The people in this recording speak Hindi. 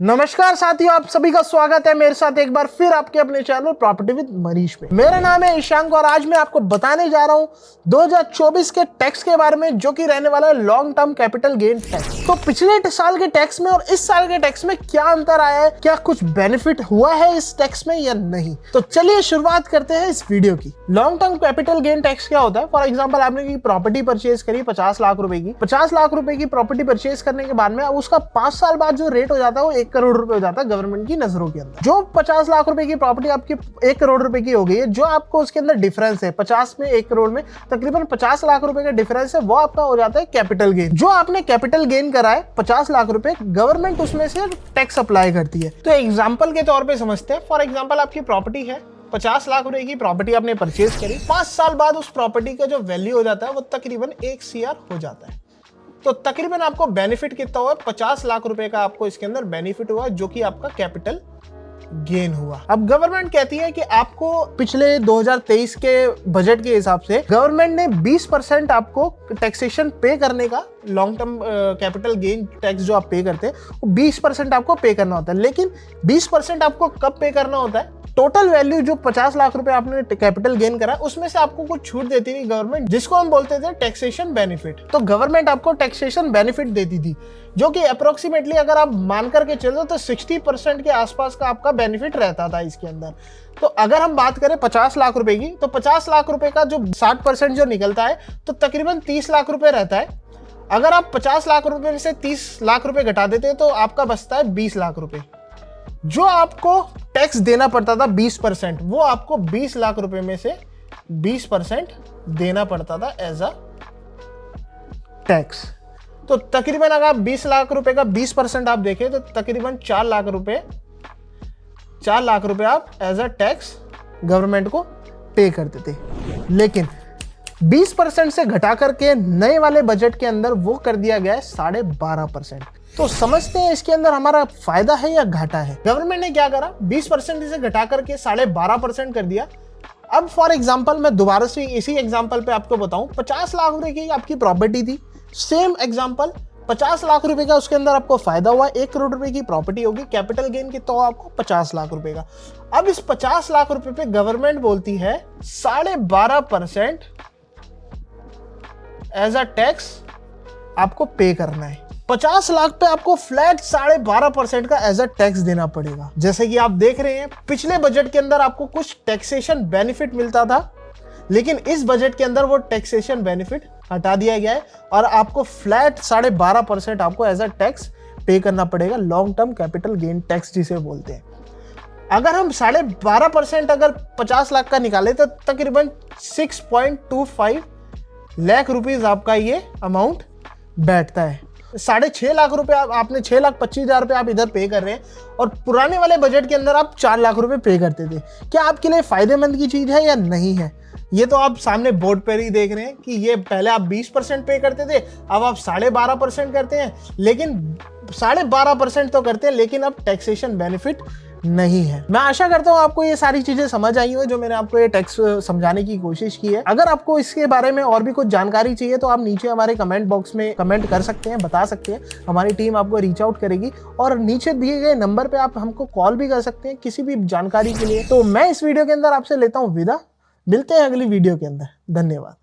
नमस्कार साथियों, आप सभी का स्वागत है मेरे साथ एक बार फिर आपके अपने चैनल प्रॉपर्टी विद मनीष पे। मेरा नाम है ईशांक और आज मैं आपको बताने जा रहा हूं 2024 के टैक्स के बारे में, जो कि रहने वाला है long term capital gain tax. तो पिछले साल के टैक्स में और इस साल के टैक्स में क्या अंतर आया है, क्या कुछ बेनिफिट हुआ है इस टैक्स में या नहीं। तो चलिए शुरुआत करते हैं इस वीडियो की। Long term capital gain tax क्या होता है? फॉर एग्जाम्पल, आपने प्रॉपर्टी परचेज करी 50 लाख रुपए की। 50 लाख रुपए की प्रॉपर्टी परचेज करने के बाद में उसका 5 साल बाद जो रेट हो जाता है वो 1 करोड़ रुपए हो जाता है गवर्नमेंट की नजरों के अंदर। जो 50 लाख रुपए की प्रॉपर्टी आपकी 1 करोड़ रुपए की हो गई है, जो आपको उसके अंदर डिफरेंस है 50 में 1 करोड़ में तकरीबन 50 लाख रुपए का डिफरेंस है, वो आपका हो जाता है कैपिटल गेन। जो आपने कैपिटल गेन करा है 50 लाख रुपए, गवर्नमेंट उसमें से टैक्स अप्लाई करती है। तो एग्जाम्पल के तौर पर समझते हैं। फॉर एग्जाम्पल, आपकी प्रॉपर्टी है 50 लाख रुपए की प्रॉपर्टी आपने परचेज करी। 5 साल बाद उस प्रॉपर्टी का जो वैल्यू हो जाता है वो तकरीबन 1 CR हो जाता है। तो तकरीबन आपको बेनिफिट कितना हुआ? 50 लाख रुपए का आपको इसके अंदर बेनिफिट हुआ, जो कि आपका कैपिटल गेन हुआ। अब गवर्नमेंट कहती है कि आपको पिछले 2023 के बजट के हिसाब से गवर्नमेंट ने 20% आपको टैक्सेशन पे करने का, long term capital gain tax जो आप पे करते हैं वो 20% आपको पे करना होता है। लेकिन 20% आपको कब पे करना होता है? टोटल वैल्यू जो 50 लाख रुपए आपने कैपिटल गेन करा, उसमें से आपको कुछ छूट देती थी गवर्नमेंट, जिसको हम बोलते थे टैक्सेशन बेनिफिट। तो गवर्नमेंट आपको टैक्सेशन बेनिफिट देती थी, जो कि अप्रोक्सीमेटली अगर आप मान करके चलो तो 60% के आसपास का आपका बेनिफिट रहता था इसके अंदर। तो अगर हम बात करें 50 लाख रुपए की, तो 50 लाख रुपए का जो 60% जो निकलता है तो तकरीबन 30 लाख रुपए रहता है। अगर आप 50 लाख रुपए में से 30 लाख रुपए घटा देते हैं तो आपका बचता है 20 लाख रुपए। जो आपको टैक्स देना पड़ता था 20%, वो आपको 20 लाख रुपए में से 20% देना पड़ता था एज अ टैक्स। तो तकरीबन अगर आप 20 लाख रुपए का 20% आप देखें तो तकरीबन 4 लाख रुपए आप एज अ टैक्स गवर्नमेंट को पे करते थे। लेकिन 20% से घटा करके नए वाले बजट के अंदर वो कर दिया गया है 12.5%। तो समझते हैं इसके अंदर हमारा फायदा है या घाटा है। गवर्नमेंट ने क्या करा? 20% से घटा करके 12.5% कर दिया। अब फॉर एग्जांपल मैं दोबारा से इसी एग्जांपल पे आपको बताऊं, 50 लाख रुपए की आपकी प्रॉपर्टी थी, सेम एग्जांपल 50 लाख रुपए का उसके अंदर आपको फायदा हुआ, 1 करोड़ रुपए की प्रॉपर्टी होगी, कैपिटल गेन की तो आपको 50 लाख रुपए का। अब इस 50 लाख रुपए पे गवर्नमेंट बोलती है 12.5% एज अ टैक्स आपको पे करना है। 50 लाख पे आपको फ्लैट 12.5% का एज अ टैक्स देना पड़ेगा। जैसे कि आप देख रहे हैं, पिछले बजट के अंदर आपको कुछ टैक्सेशन बेनिफिट मिलता था, लेकिन इस बजट के अंदर वो टैक्सेशन बेनिफिट हटा दिया गया है और आपको फ्लैट 12.5% आपको एज अ टैक्स पे करना पड़ेगा, long term capital gain tax जिसे बोलते हैं। अगर हम 12.5% अगर 50 लाख का निकाले तो तकरीबन 6.25 लाख रुपीज आपका ये अमाउंट बैठता है। 6.5 लाख रुपए आपने 6,25,000 रुपए आप इधर पे कर रहे हैं और पुराने वाले बजट के अंदर आप 4 लाख रुपए पे करते थे। क्या आपके लिए फायदेमंद की चीज है या नहीं है? ये तो आप सामने बोर्ड पर ही देख रहे हैं कि ये पहले आप 20% पे करते थे, अब आप 12.5% करते हैं। लेकिन 12.5% तो करते हैं, लेकिन अब टैक्सेशन बेनिफिट नहीं है। मैं आशा करता हूं आपको ये सारी चीजें समझ आई हो, जो मैंने आपको ये टैक्स समझाने की कोशिश की है। अगर आपको इसके बारे में और भी कुछ जानकारी चाहिए तो आप नीचे हमारे कमेंट बॉक्स में कमेंट कर सकते हैं, बता सकते हैं। हमारी टीम आपको रीच आउट करेगी और नीचे दिए गए नंबर पे आप हमको कॉल भी कर सकते हैं किसी भी जानकारी के लिए। तो मैं इस वीडियो के अंदर आपसे लेता हूं विदा। मिलते हैं अगली वीडियो के अंदर। धन्यवाद।